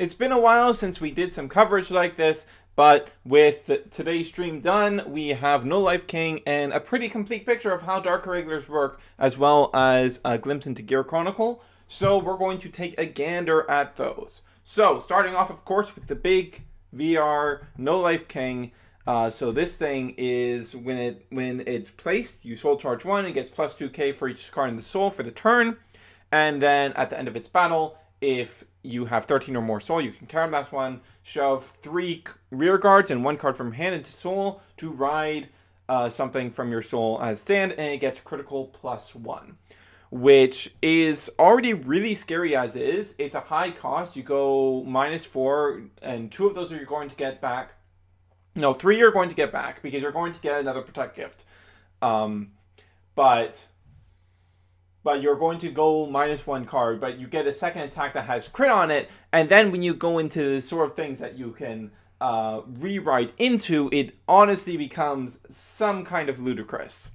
It's been a while since we did some coverage like this, but with today's stream done, we have No Life King and a pretty complete picture of how Dark Irregulars work, as well as a glimpse into Gear Chronicle. So we're going to take a gander at those. So starting off, of course, with the big VR No Life King. So this thing is when it's placed, you soul charge 1, it gets plus 2k for each card in the soul for the turn. And then at the end of its battle, if you have 13 or more soul, you can counterblast 1, shove 3 rear guards and 1 card from hand into soul to ride something from your soul as stand, and it gets critical plus 1. Which is already really scary as is. It's a high cost. You go -4, and 2 of those are you're going to get back. No, 3 you're going to get back, because you're going to get another Protect gift. But you're going to go -1 card, but you get a second attack that has crit on it, and then when you go into the sort of things that you can rewrite into, it honestly becomes some kind of ludicrous.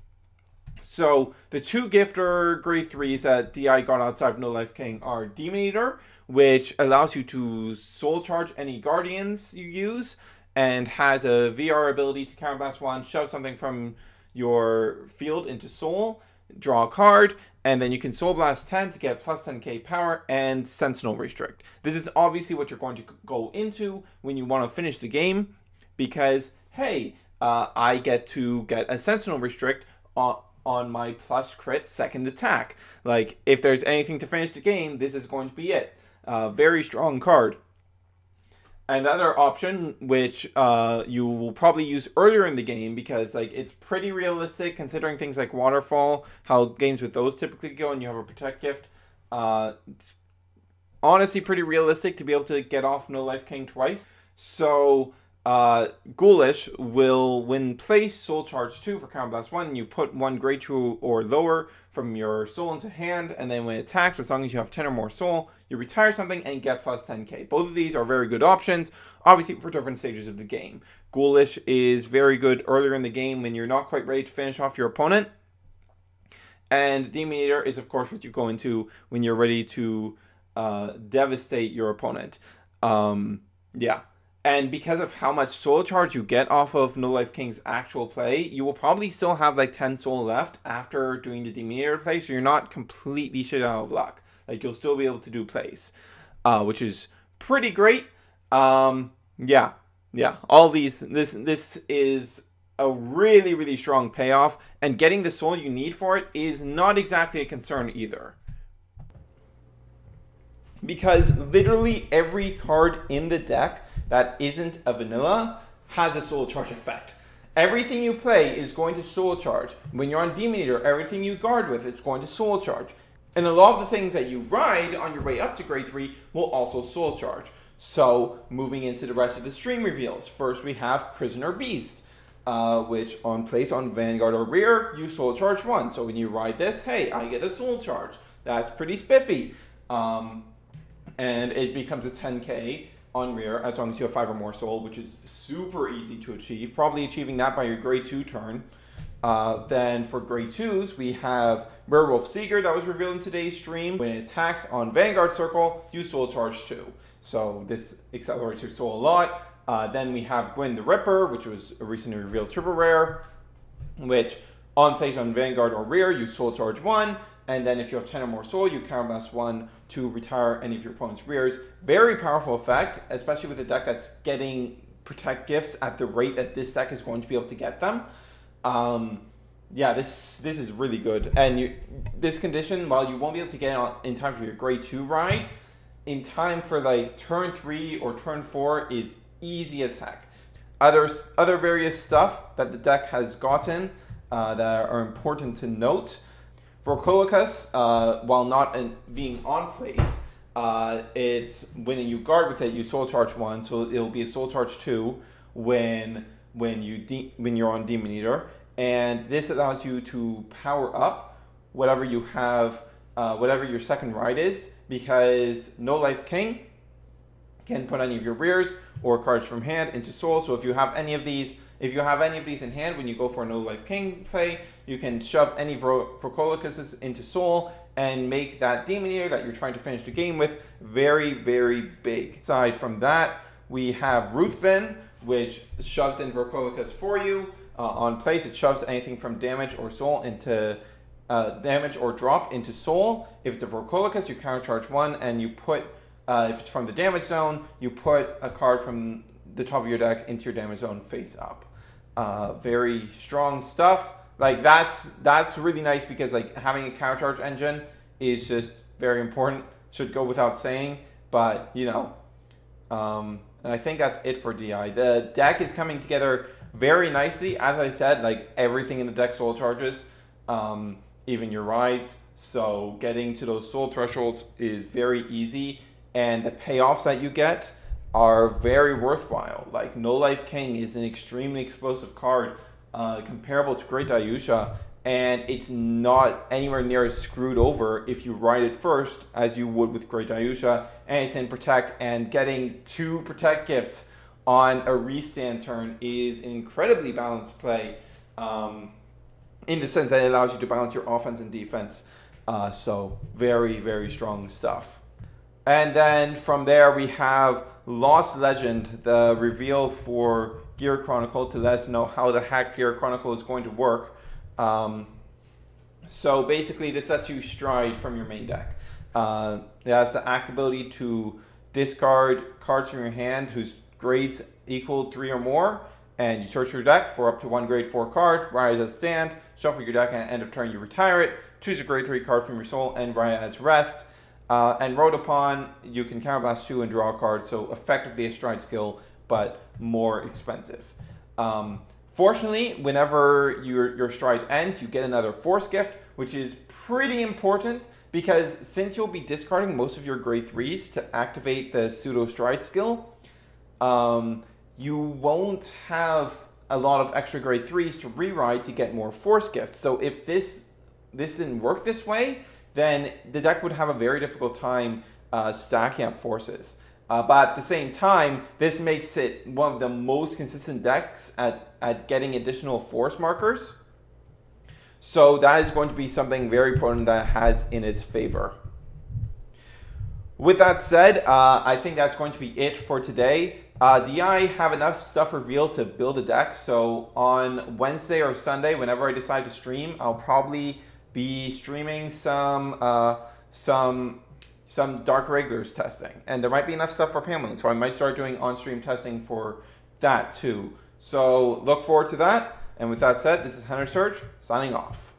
So the 2 gifter grade 3s that DI got outside of No Life King are Demon Eater, which allows you to soul charge any guardians you use, and has a VR ability to counterblast 1, shove something from your field into soul, draw a card, and then you can soul blast 10 to get plus 10k power and Sentinel Restrict. This is obviously what you're going to go into when you want to finish the game, because hey, I get to get a Sentinel Restrict on my plus crit second attack. Like, if there's anything to finish the game, this is going to be it. Very strong card. Another option, which you will probably use earlier in the game, because like it's pretty realistic considering things like Waterfall, how games with those typically go, and you have a Protect gift. It's honestly pretty realistic to be able to get off No Life King twice. So Ghoulish will, when placed, soul charge 2 for counterblast 1, and you put 1 grade 2 or lower from your soul into hand, and then when it attacks, as long as you have 10 or more soul, you retire something and get plus 10k. Both of these are very good options, obviously for different stages of the game. Ghoulish is very good earlier in the game when you're not quite ready to finish off your opponent, and Demon Eater is of course what you go into when you're ready to devastate your opponent. Yeah. And because of how much soul charge you get off of No Life King's actual play, you will probably still have like 10 soul left after doing the Demon Eater play, so you're not completely shit out of luck. Like, you'll still be able to do plays, which is pretty great. Yeah, all these, this is a really, really strong payoff, and getting the soul you need for it is not exactly a concern either. Because literally every card in the deck that isn't a vanilla has a soul charge effect. Everything you play is going to soul charge. When you're on Demon Eater, everything you guard with is going to soul charge. And a lot of the things that you ride on your way up to grade 3 will also soul charge. So moving into the rest of the stream reveals. First we have Prisoner Beast, which on place on Vanguard or rear, you soul charge 1. So when you ride this, hey, I get a soul charge. That's pretty spiffy. And it becomes a 10k on rear as long as you have 5 or more soul, which is super easy to achieve, probably achieving that by your grade 2 turn. Then for grade 2s, we have Werewolf Seeger that was revealed in today's stream. When it attacks on Vanguard Circle, you soul charge 2. So this accelerates your soul a lot. Then we have Gwen the Ripper, which was a recently revealed triple rare, which on place on Vanguard or rear, you soul charge 1. And then if you have 10 or more soul, you counterblast 1 to retire any of your opponent's rears. Very powerful effect, especially with a deck that's getting Protect gifts at the rate that this deck is going to be able to get them. Yeah, this is really good. And this condition, while you won't be able to get it in time for your grade 2 ride, in time for like turn 3 or turn 4 is easy as heck. Other various stuff that the deck has gotten that are important to note. For Coloccus, while not being on place, it's when you guard with it, you soul charge 1, so it'll be a soul charge 2 when you're on Demon Eater, and this allows you to power up whatever you have, whatever your second ride is, because No Life King can put any of your rears or cards from hand into soul. So if you have any of these, If you have any of these in hand, when you go for a no life king play, you can shove any Vorkolikas into soul and make that demon eater that you're trying to finish the game with very, very big. Aside from that, we have Ruthven, which shoves in Vorkolikas for you. On place, it shoves anything from damage or soul into damage or drop into soul. If it's a Vorkolikas, you countercharge 1, and you put, if it's from the damage zone, you put a card from the top of your deck into your damage zone face up. Very strong stuff. Like that's really nice because like having a countercharge engine is just very important. Should go without saying, but you know, and I think that's it for DI. The deck is coming together very nicely. As I said, like everything in the deck soul charges, even your rides. So getting to those soul thresholds is very easy, and the payoffs that you get are very worthwhile. Like No Life King is an extremely explosive card, comparable to Great Dayusha, and it's not anywhere near as screwed over if you ride it first as you would with Great Dayusha, and it's in Protect, and getting 2 Protect gifts on a restand turn is an incredibly balanced play, in the sense that it allows you to balance your offense and defense. So very, very strong stuff. And then from there we have Lost Legend, the reveal for Gear Chronicle, to let us know how the hack Gear Chronicle is going to work. So basically this lets you stride from your main deck. It has the ability to discard cards from your hand whose grades equal 3 or more, and you search your deck for up to 1 grade 4 card, write it as stand, shuffle your deck, and at the end of turn you retire it, choose a grade 3 card from your soul, and write it as rest. And rolled upon, you can counterblast 2 and draw a card, so effectively a stride skill, but more expensive. Fortunately, whenever your stride ends, you get another force gift, which is pretty important, because since you'll be discarding most of your grade 3s to activate the pseudo stride skill, you won't have a lot of extra grade 3s to reride to get more force gifts. So if this didn't work this way, then the deck would have a very difficult time stacking up forces. But at the same time, this makes it one of the most consistent decks at getting additional force markers. So that is going to be something very potent that it has in its favor. With that said, I think that's going to be it for today. DI have enough stuff revealed to build a deck, so on Wednesday or Sunday, whenever I decide to stream, I'll probably be streaming some Dark Irregulars testing, and there might be enough stuff for Pamela, so I might start doing on-stream testing for that too. So look forward to that, and with that said, this is Hunter Surge, signing off.